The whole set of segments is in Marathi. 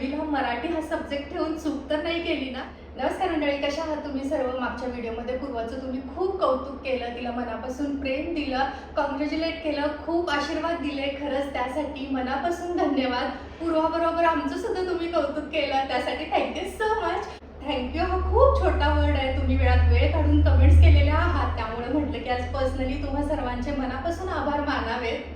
10वीला मराठी हा सब्जेक्ट ठेवून चूक तर नाही केली ना? नमस्कार मंडळी, कशा आहात तुम्ही सर्व? मागच्या व्हिडिओमध्ये पूर्वाचं तुम्ही खूप कौतुक केलं, तिला मनापासून प्रेम दिलं, कॉंग्रॅच्युलेट केलं, खूप आशीर्वाद दिले. खरंच त्यासाठी मनापासून धन्यवाद. पूर्वाबरोबर आमचं सुद्धा तुम्ही कौतुक केलं, त्यासाठी थँक्यू सो मच. थँक्यू हा खूप छोटा वर्ड आहे. तुम्ही वेळात वेळ काढून कमेंट्स केलेल्या आहात, त्यामुळे म्हटलं की आज पर्सनली तुम्हा सर्वांचे मनापासून आभार मानावेत.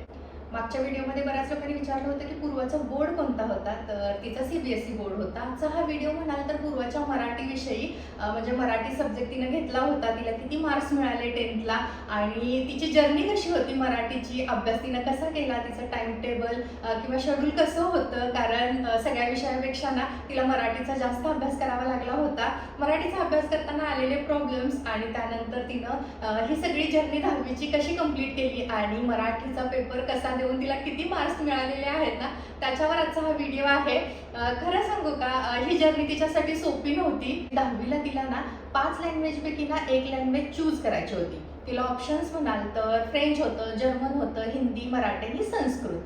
मागच्या व्हिडिओमध्ये बऱ्याच लोकांनी विचारलं होतं की पूर्वाचा बोर्ड कोणता होता, तर तिचा CBSE बोर्ड होता. आजचा हा व्हिडिओ म्हणाल तर पूर्वाच्या मराठीविषयी, म्हणजे मराठी सब्जेक्ट तिने घेतला होता, तिला किती मार्क्स मिळाले 10th ला आणि तिची जर्नी कशी होती मराठीची, अभ्यास तिनं कसा केला, तिचं टाइम टेबल किंवा शेड्यूल कसं होतं, कारण सगळ्या विषयापेक्षा ना तिला मराठीचा जास्त अभ्यास करावा लागला होता. मराठीचा अभ्यास करताना आलेले प्रॉब्लेम्स आणि त्यानंतर तिनं ही सगळी जर्नी 10वीची कशी कंप्लीट केली आणि मराठीचा पेपर कसा देऊन तिला किती मार्क्स मिळालेले आहेत ना, त्याच्यावर आजचा हा व्हिडिओ आहे. खरं सांगू का, ही जर्नी तिच्यासाठी सोपी नव्हती. 10वीला तिला ना 5 लँग्वेजपैकी ना 1 लँग्वेज चूज करायची होती. तिला ऑप्शन्स म्हणाल तर फ्रेंच होतं, जर्मन होतं, हिंदी, मराठी आणि संस्कृत.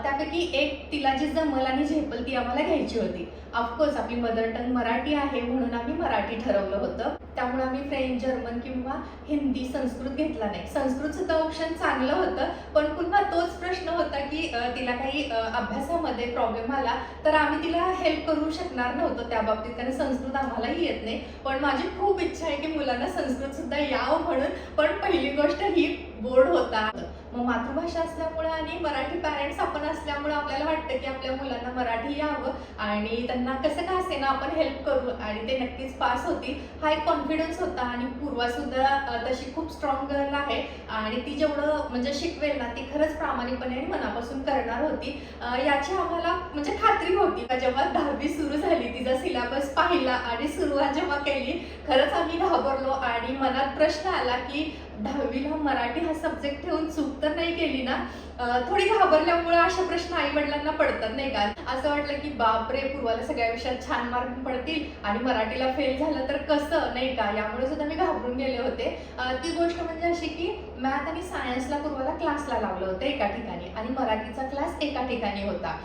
त्यापैकी एक तिला जी जमल आणि झेपल ती आम्हाला घ्यायची होती. ऑफकोर्स आपली मदर टंग मराठी आहे म्हणून आम्ही मराठी ठरवलं होतं. त्यामुळे आम्ही फ्रेंच, जर्मन किंवा हिंदी, संस्कृत घेतला नाही. संस्कृत सुद्धा ऑप्शन चांगलं होतं, पण पुन्हा तोच प्रश्न होता की तिला काही अभ्यासामध्ये प्रॉब्लेम आला तर आम्ही तिला हेल्प करू शकणार नव्हतो त्या बाबतीत, कारण संस्कृत आम्हालाही येत नाही. पण माझी खूप इच्छा आहे की मुलांना संस्कृत सुद्धा यावं म्हणून. पण पहिली गोष्ट ही बोर्ड होता. मग मातृभाषा असल्यामुळे आणि मराठी पॅरेंट्स आपण असल्यामुळे आपल्याला वाटतं की आपल्या मुलांना मराठी यावं आणि त्यांना कसं का असेना आपण हेल्प करू आणि ते नक्कीच पास होतील, हा एक कॉन्फिडन्स होता. आणि पूर्वा सुद्धा तशी खूप स्ट्रॉंग गर्ल आहे आणि ती जेवढं म्हणजे शिकवेल ना ती खरंच प्रामाणिकपणे आणि मनापासून करणार होती, याची आम्हाला म्हणजे खात्री होती. जेव्हा 10वी सुरू झाली, तिचा सिलेबस पाहिला आणि सुरुवात जेव्हा केली, खरंच आम्ही घाबरलो आणि मनात प्रश्न आला की 10वीला मराठी हा सब्जेक्ट ठेवून चूक तर नाही केली ना? थोडी घाबरल्यामुळे अशा प्रश्न आई वडिलांना पडतात नाही का? असं वाटलं की बापरे, पूर्वाला सगळ्या विषयात छान मार्क पडतील आणि मराठीला फेल झालं तर कसं, नाही का? यामुळे सुद्धा मी घाबरून गेले होते. ती गोष्ट म्हणजे अशी की मॅथ आणि सायन्सला पूर्वाला क्लासला लावलं होतं एका ठिकाणी आणि मराठीचा क्लास एका ठिकाणी होता.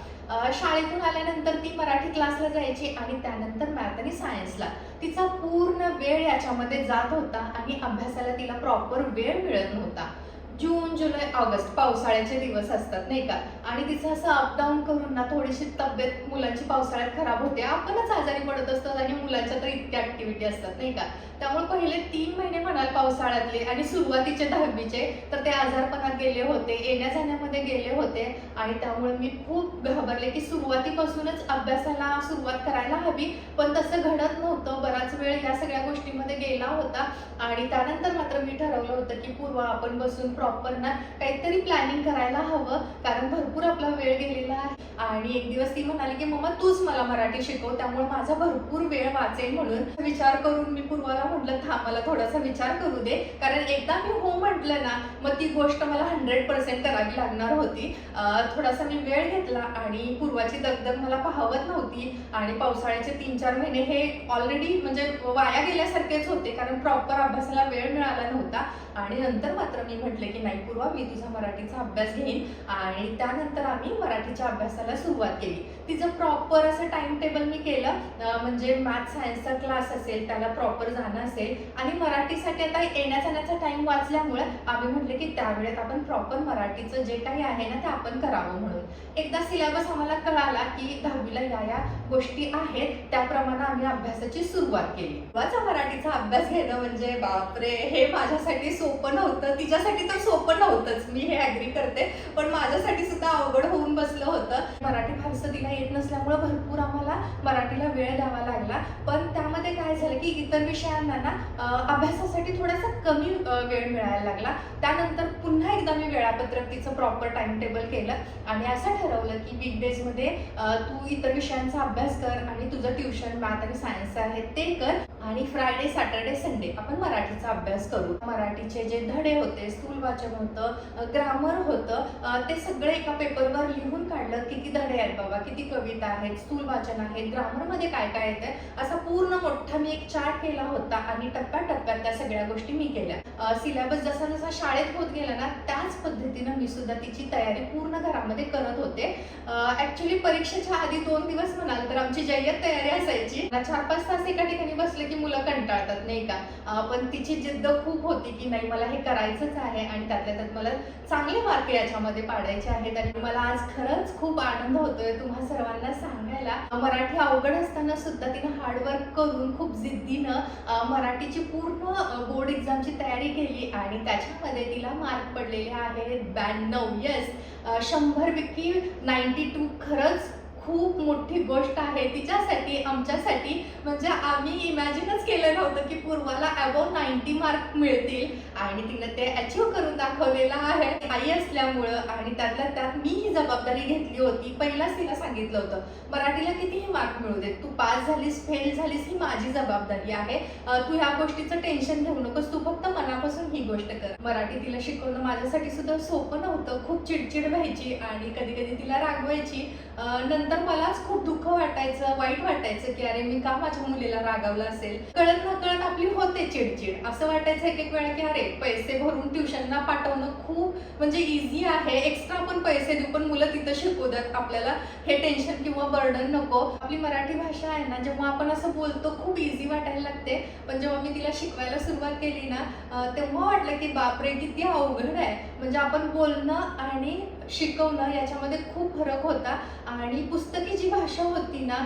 शाळेतून आल्यानंतर ती मराठी क्लासला जायची आणि त्यानंतर मॅथ आणि सायन्सला. तिचा पूर्ण वेळ याच्यामध्ये जात होता आणि अभ्यासाला तिला प्रॉपर वेळ मिळत नव्हता. जून, जुलै, ऑगस्ट पावसाळ्याचे दिवस असतात नाही का, आणि तिचं असं अपडाऊन करून ना थोडीशी तब्येत मुलांची पावसाळ्यात खराब होते. आपणच आजारी पडत असतात आणि मुलांच्या तर इतक्या ऍक्टिव्हिटी असतात नाही का. त्यामुळे पहिले 3 महिने म्हणाल पावसाळ्यातले आणि सुरुवातीचे 10वीचे तर ते आजारपणात गेले होते, येण्या जाण्यामध्ये गेले होते आणि त्यामुळे मी खूप घाबरले की सुरुवातीपासूनच अभ्यासाला सुरुवात करायला हवी, पण तसं घडत नव्हतं. बराच वेळ या सगळ्या गोष्टींमध्ये गेला होता आणि त्यानंतर मात्र मी ठरवलं होतं की पूर्वा आपण बसून प्रॉपर ना काहीतरी प्लॅनिंग करायला हवं, कारण भरपूर आपला वेळ गेलेला आहे. आणि एक दिवस ती म्हणाली की मम्मा तूच मला मराठी शिकव, त्यामुळे माझा भरपूर वेळ वाचेल. म्हणून विचार करून मी पूर्वाला म्हटलं थांब, मला थोडासा विचार करू दे, कारण एकदा मी हो म्हटलं ना मग ती गोष्ट मला 100% करावी लागणार होती. थोडासा मी वेळ घेतला आणि पूर्वाची दगदग मला पाहवत नव्हती आणि पावसाळ्याचे 3-4 महिने हे ऑलरेडी म्हणजे वाया गेल्यासारखेच होते, कारण प्रॉपर अभ्यासाला वेळ मिळाला नव्हता. आणि नंतर मात्र मी म्हटले की नाही पूर्वा, मी तुझा मराठीचा अभ्यास घेईन आणि त्यानंतर आम्ही मराठीच्या अभ्यासाला सुरुवात केली. तिचं प्रॉपर असं टाइम टेबल मी केलं, म्हणजे मॅथ सायन्सचा क्लास असेल त्याला प्रॉपर जाणं असेल आणि मराठीसाठी आता येण्या जाण्याचा टाइम वाचल्यामुळे आम्ही म्हटले की त्यावेळेत आपण प्रॉपर मराठीचं जे काही आहे ना ते आपण करावं. म्हणून एकदा सिलेबस आम्हाला कळाला की 10वीला या गोष्टी आहेत, त्याप्रमाणे आम्ही अभ्यासाची सुरुवात केली. मराठीचा अभ्यास घेणं म्हणजे बापरे, हे माझ्यासाठी सोपं नव्हतं. तिच्यासाठी तर सोपं नव्हतंच, मी हे ॲग्री करते, पण माझ्यासाठी सुद्धा अवघड होऊन बसलं होतं. मराठी फारसं तिला येत नसल्यामुळे भरपूर आम्हाला मराठीला वेळ द्यावा लागला. पण त्यामध्ये काय झालं की इतर विषयांना ना अभ्यासासाठी थोडासा कमी वेळ मिळायला लागला. त्यानंतर पुन्हा एकदा मी वेळापत्रक तिचं प्रॉपर टाइम टेबल केलं आणि असं ठरवलं की वीकडेजमध्ये तू इतर विषयांचा अभ्यास कर आणि तुझं ट्युशन मॅथ आणि सायन्स आहे ते कर आणि फ्रायडे, सॅटर्डे, संडे आपण मराठीचा अभ्यास करू. मराठीचे जे धडे होते, स्थूल वाचन होतं, ग्रामर होतं, ते सगळे एका पेपरवर लिहून काढलं. किती धडे आहेत बाबा, किती कविता आहेत, स्थूल वाचन आहे, ग्रामरमध्ये काय काय येतंय, असा पूर्ण मोठा मी एक चार्ट केला होता आणि टप्प्याटप्प्यात त्या सगळ्या गोष्टी मी केल्या. सिलेबस जसा जसा शाळेत होत गेला ना त्याच त्याच पद्धतीनं मी सुद्धा तिची तयारी पूर्ण घरामध्ये करत होते. ॲक्च्युली परीक्षेच्या आधी 2 दिवस म्हणाल तर आमची जय्यत तयारी असायची. 4-5 तास एका ठिकाणी बसले की मुलं कंटाळतात नाही का. पण तिची जिद्द खूप होती की नाही मला हे करायचंच आहे आणि त्यातल्या त्यात मला चांगले मार्क याच्यामध्ये पाडायचे आहेत. आणि मला आज खरंच खूप आनंद होतोय तुम्हा सर्वांना सांगायला. मराठी अवघड असताना सुद्धा तिने हार्डवर्क करून खूप जिद्दीनं मराठीची पूर्ण बोर्ड एक्झामची तयारी केली आणि त्याच्यामध्ये तिला मार्क पडलेले आहेत 92. येस, 100 पैकी 92. खरंच खूप मोठी गोष्ट आहे तिच्यासाठी, आमच्यासाठी. म्हणजे आम्ही इमॅजिनच केलं नव्हतं की पूर्वाला अबोव 90 मार्क मिळतील आणि तिनं ते अचीव्ह करून दाखवलेलं आहे. आई असल्यामुळं आणि त्यातल्या त्यात मी ही जबाबदारी घेतली होती. पहिलाच तिला सांगितलं होतं मराठीला कितीही मार्क मिळू दे, तू पास झालीस फेल झालीस ही माझी जबाबदारी आहे. तू ह्या गोष्टीचं टेन्शन घेऊ नकोस, तू फक्त मनापासून ही गोष्ट कर. मराठी तिला शिकवणं माझ्यासाठी सुद्धा सोपं नव्हतं. खूप चिडचिड व्हायची आणि कधी कधी तिला रागवायची. नंतर मलाच खूप दुःख वाटायचं, वाईट वाटायचं की अरे मी का माझ्या मुलीला रागावलं असेल. कळत न कळत आपली होते चिडचिड. असं वाटायचं एक एक वेळा की अरे पैसे भरून ट्युशनला पाठवणं खूप म्हणजे इझी आहे, एक्स्ट्रा पण पैसे देऊ पण मुलं तिथं शिकू देत, आपल्याला हे टेन्शन किंवा बर्डन नको. आपली मराठी भाषा आहे ना, जेव्हा आपण असं बोलतो खूप इझी वाटायला लागते. पण जेव्हा मी तिला शिकवायला सुरुवात केली ना तेव्हा वाटलं की बापरे किती अवघड आहे. म्हणजे आपण बोलणं आणि शिकवणं याच्यामध्ये खूप फरक होता. आणि पुस्तकी जी भाषा होती ना,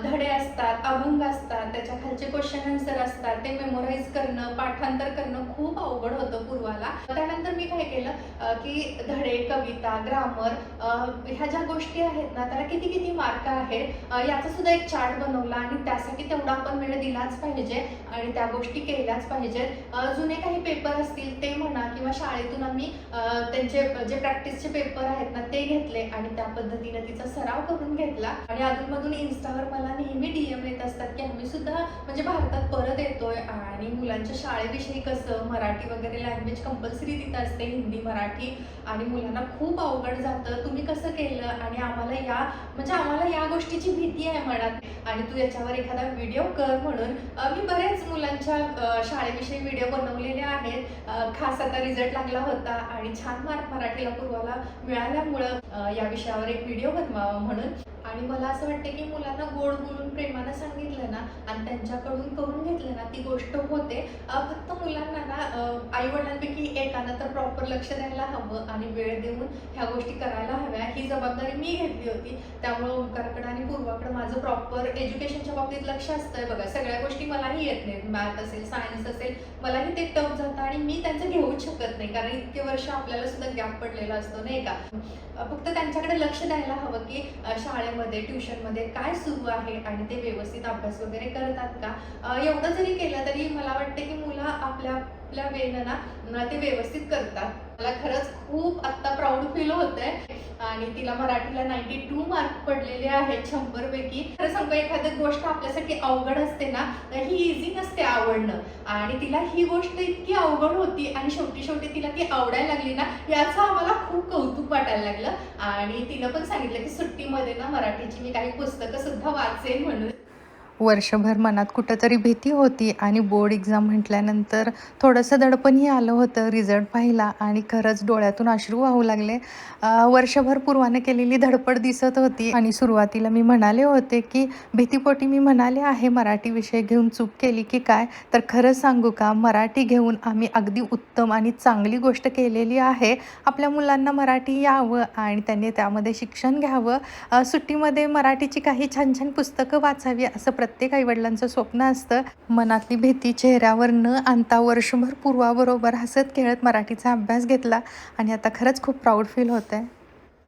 धडे असतात, अभंग असतात, त्याच्या खालचे क्वेश्चन आन्सर असतात, ते मेमोराईज करणं, पाठांतर करणं खूप अवघड होतं पूर्वाला. त्यानंतर मी काय केलं की धडे, कविता, ग्रामर ह्या ज्या गोष्टी आहेत ना त्याला किती किती मार्क आहेत याचा सुद्धा एक चार्ट बनवला आणि त्यासाठी तेवढा आपण वेळ दिलाच पाहिजे आणि त्या गोष्टी केल्याच पाहिजेत. जुने काही पेपर असतील ते म्हणा किंवा शाळेतून आम्ही त्यांचे जे प्रॅक्टिसचे पेपर आहेत ना ते घेतले आणि त्या पद्धतीने तिचा सराव करून घेतला. आणि अधूनमधून इन्स्टावर मला नेहमी DM येत असतात की आम्ही सुद्धा म्हणजे भारतात परत येतोय आणि मुलांच्या शाळेविषयी कसं मराठी वगैरे लँग्वेज कंपल्सरी तिथं असते, हिंदी मराठी, आणि मुलांना खूप अवघड जातं, तुम्ही कसं केलं. आणि आम्हाला या गोष्टीची भीती आहे मनात आणि तू याच्यावर एखादा व्हिडिओ कर म्हणून मी बरेच मुलांच्या शाळेविषयी व्हिडिओ बनवलेले आहेत. खास आता रिझल्ट लागला होता आणि छान मार्क मराठीला पूर्वाला मिळाल्यामुळं या विषयावर एक व्हिडिओ बनवावा म्हणून. आणि मला असं वाटतं की मुलांना गोड बोलून प्रेमानं सांगितलं ना आणि त्यांच्याकडून करून घेतलं ना ती गोष्ट होते. फक्त मुलांना ना आईवडिलांपैकी एकानं तर प्रॉपर लक्ष द्यायला हवं आणि वेळ देऊन ह्या गोष्टी करायला हव्या. ही जबाबदारी मी घेतली होती. त्यामुळं ओंकारकडं आणि पूर्वाकडं माझं प्रॉपर एज्युकेशनच्या बाबतीत लक्ष असतंय. बघा सगळ्या गोष्टी मलाही येत नाहीत, मॅथ असेल सायन्स असेल मलाही ते टफ जातं आणि मी त्यांचं घेऊच शकत नाही कारण इतके वर्ष आपल्याला सुद्धा गॅप पडलेला असतो नाही का. फक्त त्यांच्याकडे लक्ष द्यायला हवं की शाळेमध्ये ट्युशनमध्ये काय सुरू आहे आणि ते व्यवस्थित अभ्यास वगैरे करतात का. एवढं जरी केलं तरी मला वाटतं की मुलं आपल्या वेळेनं ना ते व्यवस्थित करतात. मला खरंच खूप आत्ता प्राऊड फील होतंय आणि तिला मराठीला 92 मार्क पडलेले आहेत 100 पैकी. खरं सांगू एखादी गोष्ट आपल्यासाठी अवघड असते ना ही इझी नसते आवडणं आणि तिला ही गोष्ट इतकी अवघड होती आणि शेवटी तिला ती आवडायला लागली ना याचं आम्हाला खूप कौतुक वाटायला लागलं. आणि तिनं पण सांगितलं की सुट्टीमध्ये ना मराठीची मी काही पुस्तकं सुद्धा वाचेन म्हणून. वर्षभर मनात कुठंतरी भीती होती आणि बोर्ड एक्झाम म्हटल्यानंतर थोडंसं दडपणही आलं होतं रिझल्ट पाहिला आणि खरंच डोळ्यातून अश्रू वाहू लागले. वर्षभर पूर्वाने केलेली धडपड दिसत होती आणि सुरुवातीला मी म्हणाले होते की भीतीपोटी मी म्हणाले आहे मराठी विषय घेऊन चूक केली की काय. तर खरंच सांगू का मराठी घेऊन आम्ही अगदी उत्तम आणि चांगली गोष्ट केलेली आहे. आपल्या मुलांना मराठी यावं आणि त्यांनी त्यामध्ये शिक्षण घ्यावं. सुट्टीमध्ये मराठीची काही छान छान पुस्तकं वाचावी असं प्रत्येक आईवडिलांचं स्वप्न असतं. मनातली भीती चेहऱ्यावर न आणता वर्षभर पूर्वाबरोबर हसत खेळत मराठीचा अभ्यास घेतला आणि आता खरंच खूप प्राऊड फील होत आहे.